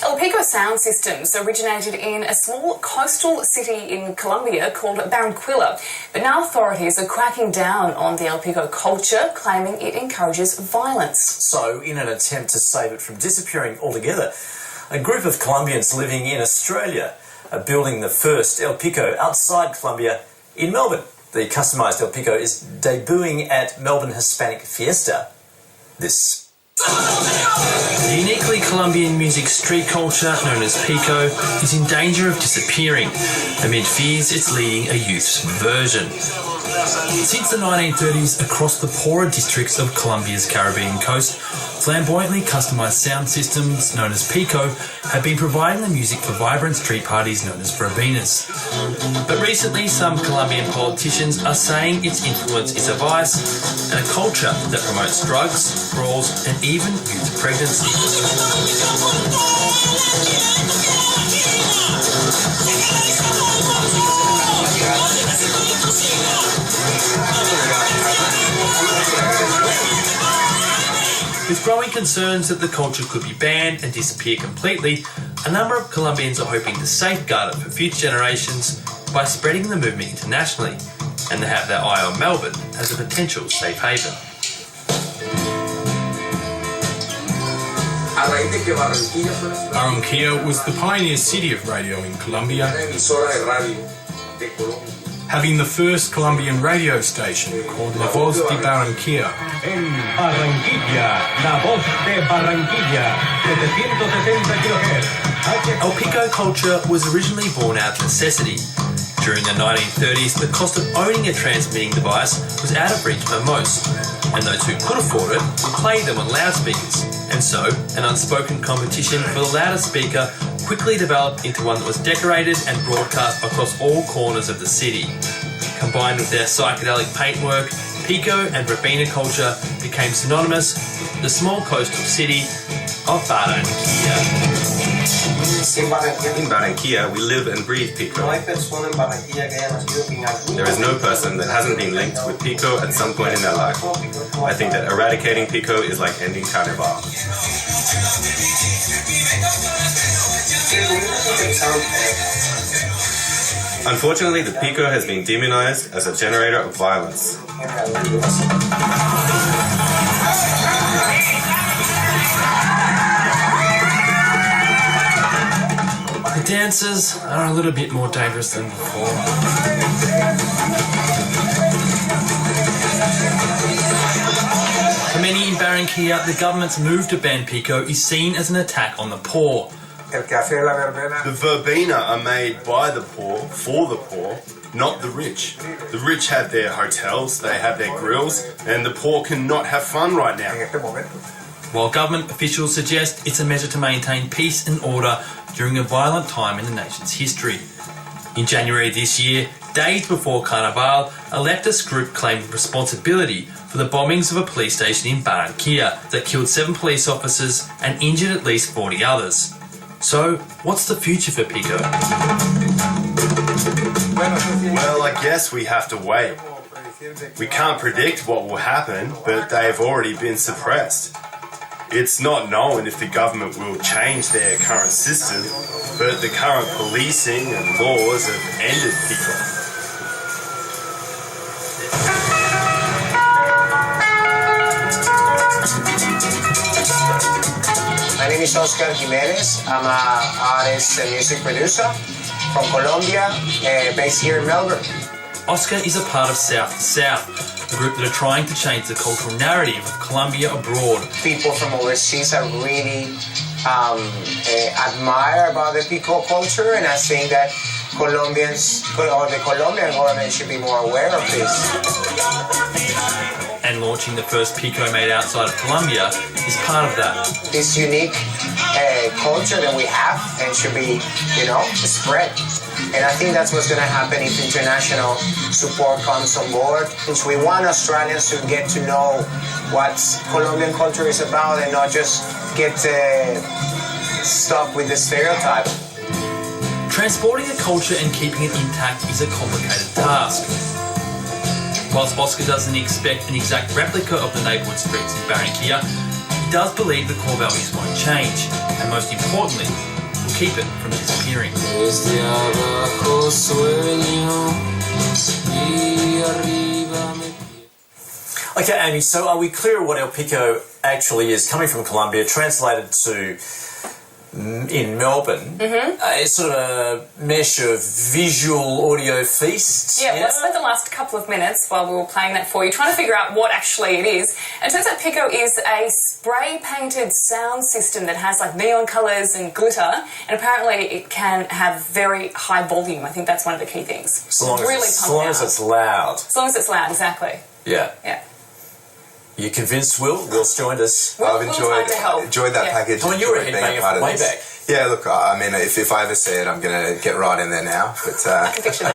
El Peco sound systems originated in a small coastal city in Colombia called Barranquilla, but now authorities are cracking down on the El Peco culture, claiming it encourages violence. So, in an attempt to save it from disappearing altogether, a group of Colombians living in Australia are building the first El Peco outside Colombia in Melbourne. The customised El Peco is debuting at Melbourne Hispanic Fiesta this. The uniquely Colombian music street culture known as Peco is in danger of disappearing amid fears it's leading a youth subversion. Since the 1930s, across the poorer districts of Colombia's Caribbean coast, flamboyantly customised sound systems known as Peco have been providing the music for vibrant street parties known as verbenas. But recently, some Colombian politicians are saying its influence is a vice and a culture that promotes drugs, brawls and even youth pregnancy. With growing concerns that the culture could be banned and disappear completely, a number of Colombians are hoping to safeguard it for future generations by spreading the movement internationally, and they have their eye on Melbourne as a potential safe haven. Barranquilla was the pioneer city of radio in Colombia, having the first Colombian radio station called La Voz de Barranquilla. En Barranquilla, La Voz de Barranquilla, 770 kHz. El Peco culture was originally born out of necessity. During the 1930s, the cost of owning a transmitting device was out of reach for most, and those who could afford it would play them on loudspeakers. And so, an unspoken competition for the loudest speaker quickly developed into one that was decorated and broadcast across all corners of the city. Combined with their psychedelic paintwork, Peco and verbena culture became synonymous with the small coastal city of Barranquilla. In Barranquilla, we live and breathe Peco. There is no person that hasn't been linked with Peco at some point in their life. I think that eradicating Peco is like ending Carnival. Unfortunately, the Peco has been demonized as a generator of violence. The dancers are a little bit more dangerous than before. For many in Barranquilla, the government's move to ban Peco is seen as an attack on the poor. The verbena are made by the poor, for the poor, not the rich. The rich have their hotels, they have their grills, and the poor cannot have fun right now. While government officials suggest it's a measure to maintain peace and order during a violent time in the nation's history. In January this year, days before Carnival, a leftist group claimed responsibility for the bombings of a police station in Barranquilla that killed 7 police officers and injured at least 40 others. So, what's the future for Peco? Well, I guess we have to wait. We can't predict what will happen, but they've already been suppressed. It's not known if the government will change their current system, but the current policing and laws have ended Peco. My name is Oscar Jimenez. I'm an artist and music producer from Colombia, based here in Melbourne. Oscar is a part of South to South, a group that are trying to change the cultural narrative of Colombia abroad. People from overseas are really admire about the Peco culture, and I think that Colombians, or the Colombian government, should be more aware of this. And launching the first Peco made outside of Colombia is part of that. This unique culture that we have and should be, spread. And I think that's what's going to happen if international support comes on board. Since we want Australians to get to know what Colombian culture is about and not just get stuck with the stereotype. Transporting a culture and keeping it intact is a complicated task. Whilst Oscar doesn't expect an exact replica of the neighbourhood streets in Barranquilla, he does believe the core values won't change, and and most importantly, will keep it from disappearing. Okay, Amy, so are we clear what El Pico actually is? Coming from Colombia, translated to in Melbourne, it's sort of a mesh of visual audio feasts. Yeah, well, I spent the last couple of minutes while we were playing that for you trying to figure out what actually it is. And it turns out Peco is a spray-painted sound system that has like neon colours and glitter, and apparently it can have very high volume. I think that's one of the key things. So long as it's loud. As long as it's loud, exactly. Yeah. Yeah. You convinced Will? Will's joined us. I've enjoyed that package. Come on, you were a enjoyed being headbanger part from of way this. back. Yeah, look, I mean, if I ever see it, I'm going to get right in there now. But